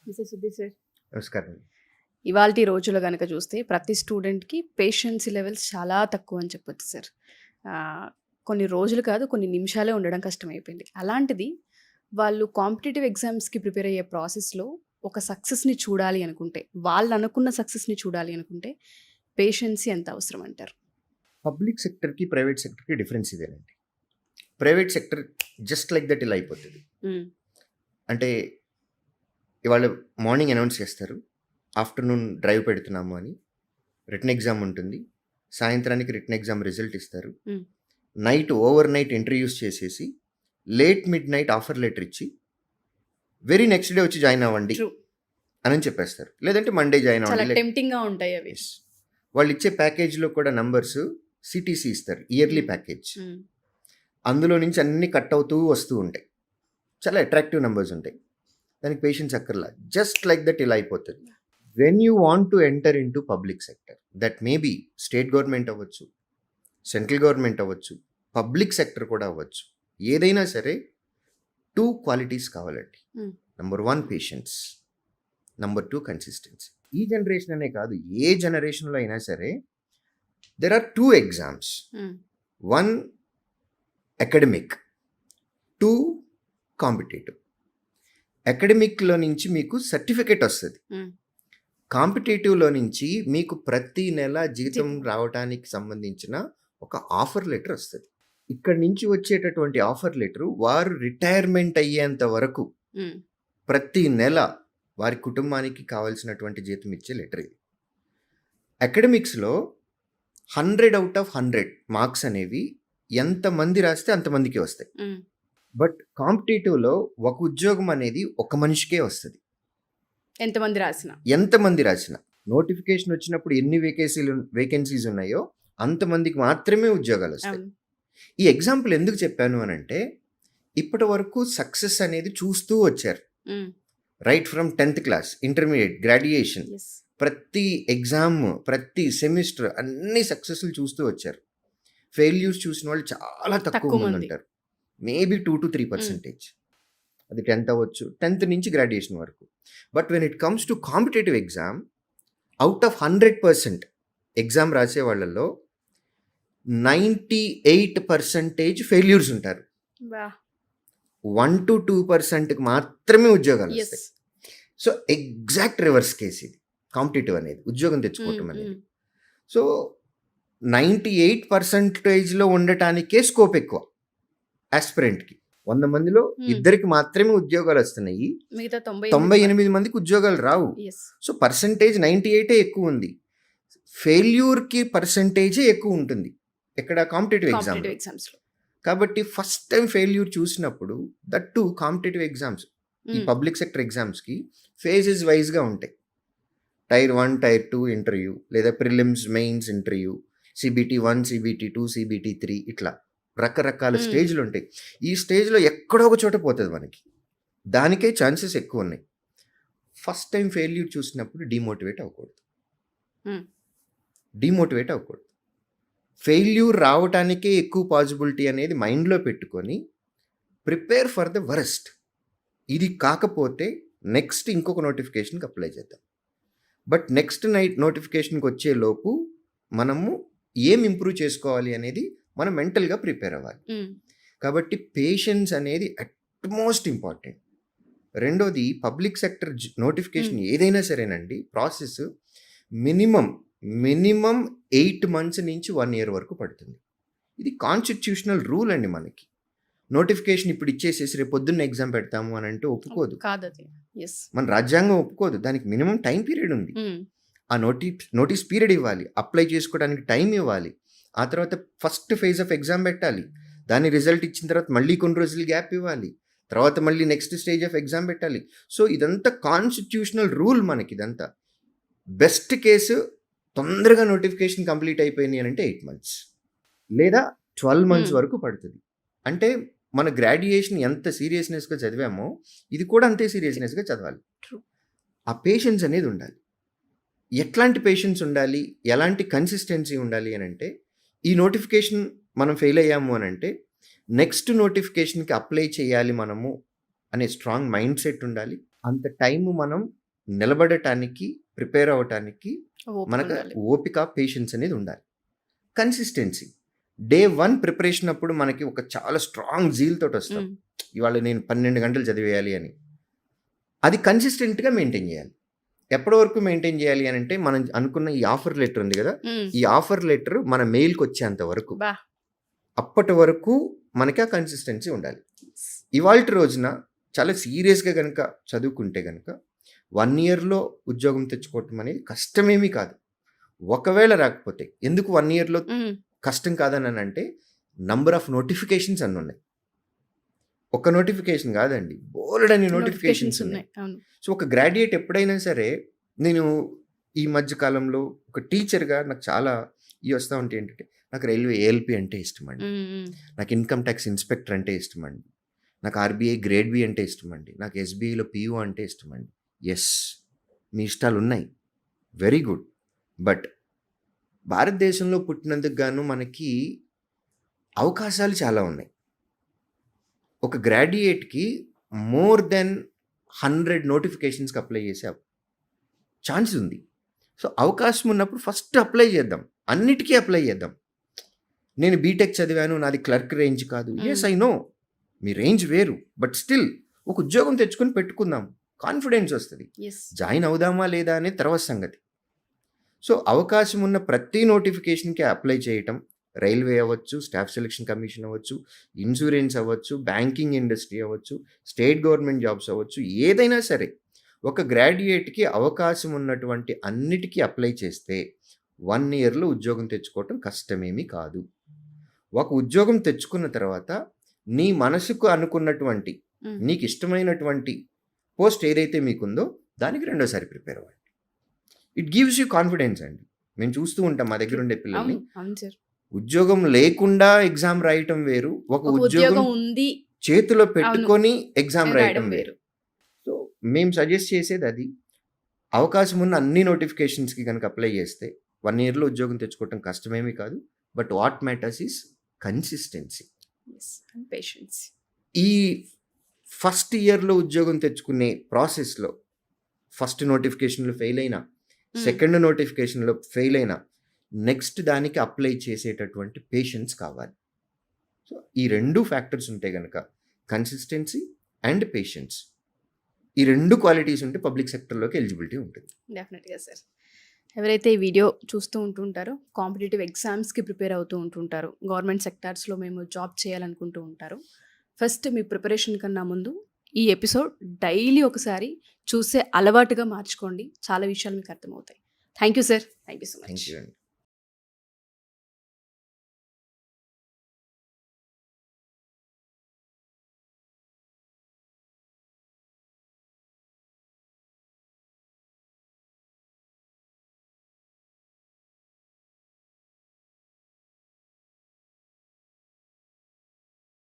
Mister Sudheer sir, నమస్కారం. ఇవాల్టి రోజుల్లో గనక చూస్తే ప్రతి స్టూడెంట్‌కి పేషెన్సీ లెవెల్స్ చాలా తక్కువ అని చెప్పొచ్చు సార్. కొన్ని రోజులు కాదు, కొన్ని నిమిషాలే ఉండడం కష్టమైపోయింది. అలాంటిది వాళ్ళు కాంపిటీటివ్ ఎగ్జామ్స్‌కి ప్రిపేర్ అయ్యే ప్రాసెస్‌లో ఒక సక్సెస్‌ని చూడాలి అనుకుంటే, వాళ్ళు అనుకున్న సక్సెస్‌ని చూడాలి అనుకుంటే పేషెన్సీ ఎంత అవసరం అంటారు? పబ్లిక్ సెక్టర్‌కి, ప్రైవేట్ సెక్టర్‌కి డిఫరెన్స్ ఇదేనండి. Private sector just like that ఇలా అయిపోతుంది. హ్మ్. అంటే ఇవాళ మార్నింగ్ అనౌన్స్ చేస్తారు. ఆఫ్టర్‌నూన్ డ్రైవ్ పెడుతున్నాము అని. రిటన్ ఎగ్జామ్ ఉంటుంది. సాయంత్రానికి రిటన్ ఎగ్జామ్ రిజల్ట్ ఇస్తారు. హ్మ్. నైట్ ఓవర్ నైట్ ఇంటర్వ్యూస్ చేసేసి late mid night offer letter ఇచ్చి వెరీ నెక్స్ట్ డే వచ్చి జాయిన్ అవ్వండి ట్రూ. అని చెప్పేస్తారు. లేదంటే మండే జాయిన్ చాలా అవ్వండి. టెంప్టింగ్‌గా ఉంటాయి అవి. Yes. వాళ్ళు ఇచ్చే ప్యాకేజ్లో కూడా నంబర్స్ సిటీసీ ఇస్తారు, ఇయర్లీ ప్యాకేజ్. హ్మ్. అందులో నుంచి అన్ని కట్ అవుతూ వస్తూ ఉంటాయి. చాలా అట్రాక్టివ్ నెంబర్స్ ఉంటాయి. దానికి పేషెన్స్ అక్కర్లా. జస్ట్ లైక్ దట్ ఇలా అయిపోతుంది. When you want to enter in to public sector, that may be state government అవ్వచ్చు, సెంట్రల్ గవర్నమెంట్ అవ్వచ్చు, పబ్లిక్ సెక్టర్ కూడా అవ్వచ్చు. ఏదైనా సరే 2 క్వాలిటీస్ కావాలండి. Hmm. Number 1 patience, number 2 consistency. ఈ జనరేషన్ అనే కాదు, ఏ జనరేషన్లో అయినా సరే దెర్ ఆర్ 2 ఎగ్జామ్స్. హ్మ్. 1 అకాడమిక్, 2 కాంపిటేటివ్. అకాడమిక్లో నుంచి మీకు సర్టిఫికేట్ వస్తుంది. హ్మ్. కాంపిటేటివ్లో నుంచి మీకు ప్రతి నెల జీతం రావడానికి సంబంధించిన ఒక ఆఫర్ లెటర్ వస్తుంది. ఇక్కడి నుంచి వచ్చేటటువంటి ఆఫర్ లెటర్ వారు రిటైర్మెంట్ అయ్యేంత వరకు హ్మ్. ప్రతి నెల వారి కుటుంబానికి కావాల్సినటువంటి జీతం ఇచ్చే లెటర్ ఇది. అకాడమిక్స్లో 100 అవుట్ ఆఫ్ 100 మార్క్స్ అనేవి ఎంతమంది రాస్తే అంతమందికి వస్తాయి. హ్మ్. బట్ కాంపిటేటివ్లో ఒక ఉద్యోగం అనేది ఒక మనిషికే వస్తుంది. ఎంతమంది రాసినా. ఎంతమంది రాసినా నోటిఫికేషన్ వచ్చినప్పుడు ఎన్ని వేకెన్సీస్ ఉన్నాయో అంతమందికి మాత్రమే ఉద్యోగాలు వస్తాయి. అవును. ఈ ఎగ్జాంపుల్ ఎందుకు చెప్పాను అని అంటే, ఇప్పటి వరకు సక్సెస్ అనేది చూస్తూ వచ్చారు. హ్మ్. Right from 10th class, intermediate, graduation, yes. ప్రతి ఎగ్జామ్, ప్రతి సెమిస్టర్ అన్ని సక్సెస్లు చూస్తూ వచ్చారు. ఫెయిల్యూర్స్ చూసిన వాళ్ళు చాలా తక్కువ తక్కువ మంది మంది. ఉంటారు. మేబీ 2-3%. అది 10th అవ్వచ్చు, 10th నుంచి గ్రాడ్యుయేషన్ వరకు. But when it comes to competitive exam, out of 100% exam రాసే వాళ్ళల్లో 98% ఫెయిల్యూర్స్ ఉంటారు. వాహ్! 1-2%కి మాత్రమే ఉద్యోగాలు యెస్. వస్తాయి. సో ఎగ్జాక్ట్ రివర్స్ కేసు ఇది కాంపిటేటివ్ అనేది, ఉద్యోగం తెచ్చుకోవటం హ్మ్. అనేది. హ్మ్. సో 98%లో ఉండటానికే స్కోప్ ఎక్కువ ఆస్పిరెంట్కి. 100 మందిలో Hmm. ఇద్దరికి మాత్రమే ఉద్యోగాలు వస్తున్నాయి. మిగతా 98 మందికి ఉద్యోగాలు రావు. యెస్. సో పర్సంటేజ్ 98 ఎక్కువ ఉంది. ఫెయిల్యూర్కి పర్సంటేజే ఎక్కువ ఉంటుంది ఇక్కడ కాంపిటేటివ్ ఎగ్జామ్. కాంపిటీటివ్ ఎగ్జామ్స్‌లో. కాబట్టి ఫస్ట్ టైం ఫెయిల్యూర్ చూసినప్పుడు దట్ టు కాంపిటేటివ్ ఎగ్జామ్స్, ఈ పబ్లిక్ సెక్టర్ ఎగ్జామ్స్కి ఫేజెస్ వైజ్గా ఉంటాయి. టైర్ 1, టైర్ 2 ఇంటర్వ్యూ, లేదా prelims, mains interview, CBT 1, CBT 2, CBT 3, ఇట్లా రకరకాల స్టేజ్లు ఉంటాయి. ఈ స్టేజ్లో ఎక్కడో ఒక చోట పోతుంది మనకి, దానికే ఛాన్సెస్ ఎక్కువ ఉన్నాయి. ఫస్ట్ టైం ఫెయిల్యూర్ చూసినప్పుడు డిమోటివేట్ అవ్వకూడదు. డిమోటివేట్ అవ్వకూడదు. ఫెయిల్యూర్ రావటానికే ఎక్కువ పాసిబిలిటీ అనేది మైండ్లో పెట్టుకొని ప్రిపేర్ ఫర్ ద వరస్ట్. ఇది కాకపోతే నెక్స్ట్ ఇంకొక నోటిఫికేషన్కి అప్లై చేద్దాం. బట్ నెక్స్ట్ నోటిఫికేషన్కి వచ్చే లోపు మనము ఏం ఇంప్రూవ్ చేసుకోవాలి అనేది మనం మెంటల్గా ప్రిపేర్ అవ్వాలి. కాబట్టి పేషెన్స్ అనేది అట్మోస్ట్ ఇంపార్టెంట్. రెండోది, పబ్లిక్ సెక్టర్ నోటిఫికేషన్ ఏదైనా సరేనండి, ప్రాసెస్ మినిమం 8 months నుంచి 1 year వరకు పడుతుంది. ఇది కాన్స్టిట్యూషనల్ రూల్ అండి. మనకి నోటిఫికేషన్ ఇప్పుడు ఇచ్చేసేసి రేపు పొద్దున్న ఎగ్జామ్ పెడతాము అని అంటే ఒప్పుకోదు. కాదది. యెస్. మన రాజ్యాంగం ఒప్పుకోదు. దానికి మినిమం టైం పీరియడ్ ఉంది. ఆ నోటీస్ పీరియడ్ ఇవ్వాలి, అప్లై చేసుకోవడానికి టైం ఇవ్వాలి, ఆ తర్వాత ఫస్ట్ ఫేజ్ ఆఫ్ ఎగ్జామ్ పెట్టాలి, దాని రిజల్ట్ ఇచ్చిన తర్వాత మళ్ళీ కొన్ని రోజులు గ్యాప్ ఇవ్వాలి, తర్వాత మళ్ళీ నెక్స్ట్ స్టేజ్ ఆఫ్ ఎగ్జామ్ పెట్టాలి. సో ఇదంతా కాన్స్టిట్యూషనల్ రూల్ మనకి. ఇదంతా బెస్ట్ కేసు తొందరగా నోటిఫికేషన్ కంప్లీట్ అయిపోయింది అని అంటే 8 months లేదా 12 months వరకు పడుతుంది. అంటే మన గ్రాడ్యుయేషన్ ఎంత సీరియస్నెస్గా చదివామో ఇది కూడా అంతే సీరియస్నెస్గా చదవాలి. ఆ పేషెన్స్ అనేది ఉండాలి. ఎట్లాంటి పేషెన్స్ ఉండాలి, ఎలాంటి కన్సిస్టెన్సీ ఉండాలి అని అంటే, ఈ నోటిఫికేషన్ మనం ఫెయిల్ అయ్యాము అని అంటే నెక్స్ట్ నోటిఫికేషన్కి అప్లై చేయాలి మనము అనే స్ట్రాంగ్ మైండ్ సెట్ ఉండాలి. అంత టైం మనం నిలబడటానికి, ప్రిపేర్ అవ్వటానికి ఓపిక మనకు ఉండాలి. ఓపిక, పేషెన్స్ అనేది ఉండాలి. కన్సిస్టెన్సీ. డే 1 ప్రిపరేషన్ అప్పుడు మనకి ఒక చాలా స్ట్రాంగ్ జీల్ తోటొస్తాం. హ్మ్. ఇవాళ నేను 12 గంటలు చదివేయాలి అని. అది కన్సిస్టెంట్‌గా మెయింటైన్ చేయాలి. ఎప్పటి వరకు మెయింటైన్ చేయాలి అనంటే, మనం అనుకున్న ఈ ఆఫర్ లెటర్ ఉంది గదా! హ్మ్. ఈ ఆఫర్ లెటర్ మన మెయిల్‌కొచ్చేంత వరకు. బా! అప్పటి వరకు మనకి ఆ కన్సిస్టెన్సీ ఉండాలి. ఇవాల్టి రోజున చాలా సీరియస్‌గా గనక చదువుకుంటే గనక 1 ఇయర్‌లో ఉద్యోగం తెచ్చుకోవటం అనేది కష్టమేమీ కాదు. ఒకవేళ రాకపోతే ఎందుకు 1 ఇయర్‌లో హ్మ్. కష్టం కాదనంటే, నంబర్ ఆఫ్ నోటిఫికేషన్స్ అన్నున్నాయి. ఒక నోటిఫికేషన్ కాదండి. బోలెడన్ని నోటిఫికేషన్స్ ఉన్నాయి. అవును. సో, ఒక గ్రాడ్యుయేట్ ఎప్పుడైనా సరే, నేను ఈ మధ్య కాలంలో ఒక టీచర్‌గా నాకు చాలా ఇవి వస్తా ఉంటాయి. ఏంటంటే, నాకు రైల్వే ఏఎల్‌పీ అంటే ఇష్టమండి. హ్మ్. హ్మ్. నాకు ఇన్‌కమ్ టాక్స్ ఇన్స్‌పెక్టర్ అంటే ఇష్టమండి. నాకు ఆర్‌బీఐ గ్రేడ్ బి అంటే ఇష్టమండి. నాకు ఎస్‌బీఐలో పీఓ అంటే ఇష్టమండి. యెస్, మీ ఇష్టాలున్నాయి. Very good. బట్ భారతదేశంలో పుట్టినందుకు గాను మనకి అవకాశాలు చాలా ఉన్నాయి. ఒక గ్రాడ్యుయేట్‌కి మోర్ దెన్ 100 నోటిఫికేషన్స్‌కి అప్లై చేసే ఛాన్స్ ఉంది. సో, అవకాశం ఉన్నప్పుడు ఫస్ట్ అప్లై చేద్దాం. అన్నిటికీ అప్లై చేద్దాం. నేను బీటెక్ చదివాను, నాది క్లర్క్ రేంజ్ కాదు. Yes, I know. Me range వేరు. బట్ స్టిల్ ఒక ఉద్యోగం తెచ్చుకొని పెట్టుకుందాం. కాన్ఫిడెన్స్ వస్తది. యెస్. జాయిన్ అవుదామా లేదా అనేది తర్వాత సంగతి. సో, అవకాశం ఉన్న ప్రతి నోటిఫికేషన్‌కి అప్లై చేయటం. రైల్వే అవ్వచ్చు, స్టాఫ్ సెలక్షన్ కమిషన్ అవ్వచ్చు, ఇన్సూరెన్స్ అవ్వచ్చు, బ్యాంకింగ్ ఇండస్ట్రీ అవ్వచ్చు, స్టేట్ గవర్నమెంట్ జాబ్స్ అవ్వచ్చు, ఏదైనా సరే ఒక గ్రాడ్యుయేట్‌కి అవకాశం ఉన్నటువంటి అన్నిటికీ అప్లై చేస్తే 1 ఇయర్‌లో ఉద్యోగం తెచ్చుకోవటం కష్టమేమీ కాదు. ఒక ఉద్యోగం తెచ్చుకున్న తర్వాత నీ మనసుకు అనుకున్నటువంటి, హ్మ్. నీకు ఇష్టమైనటువంటి పోస్ట్ ఏదైతే మీకుందో దానికి రెండోసారి ప్రిపేర్ అవ్వండి. ఇట్ గివ్స్ యూ కాన్ఫిడెన్స్ అండి. మేము చూస్తూ ఉంటాం మా దగ్గర ఉండే పిల్లల్ని. అవును. అవును సార్. ఉద్యోగం లేకుండా ఎగ్జామ్ రాయటం వేరు. ఒక ఒక ఉద్యోగం ఉద్యోగం ఉంది చేతిలో పెట్టుకొని ఎగ్జామ్ రాయటం రాయడం వేరు. వేరు. సో, మేము సజెస్ట్ చేసేది అది. అవకాశం ఉన్న అన్ని నోటిఫికేషన్స్‌కి గనక అప్లై చేస్తే 1 ఇయర్‌లో ఉద్యోగం తెచ్చుకోవటం కష్టమేమీ కాదు. But what matters is consistency. Yes. And patience. ఈ ఫస్ట్ ఇయర్‌లో ఉద్యోగం తెచ్చుకునే ప్రాసెస్‌లో ఫస్ట్ నోటిఫికేషన్‌లో ఫెయిల్ అయినా, హ్మ్. సెకండ్ నోటిఫికేషన్‌లో ఫెయిల్ అయినా, నెక్స్ట్ దానికి అప్లై చేసేటటువంటి పేషెన్స్ కావాలి. సో, ఈ 2 ఫ్యాక్టర్స్ ఉంటే గనక కన్సిస్టెన్సీ అండ్ పేషెన్స్. ఈ 2 క్వాలిటీస్ ఉంటే పబ్లిక్ సెక్టర్‌లోకి ఎలిజిబిలిటీ ఉంటుంది. డెఫినెట్‌గా సార్. ఎవరైతే ఈ వీడియో చూస్తూ ఉంటుంటారో, కాంపిటీటివ్ ఎగ్జామ్స్‌కి ప్రిపేర్ అవుతూ ఉంటుంటారు, గవర్నమెంట్ సెక్టార్స్‌లో మేము జాబ్ చేయాలనుకుంటూ ఉంటారు. ఫస్ట్ మీ ప్రిపరేషన్ కన్నా ముందు ఈ ఎపిసోడ్ డైలీ ఒకసారి చూసే అలవాటుగా మార్చుకోండి. చాలా విషయాలు మీకు అర్థమవుతాయి. Thank you sir. Thank you so much. Thank you అండి.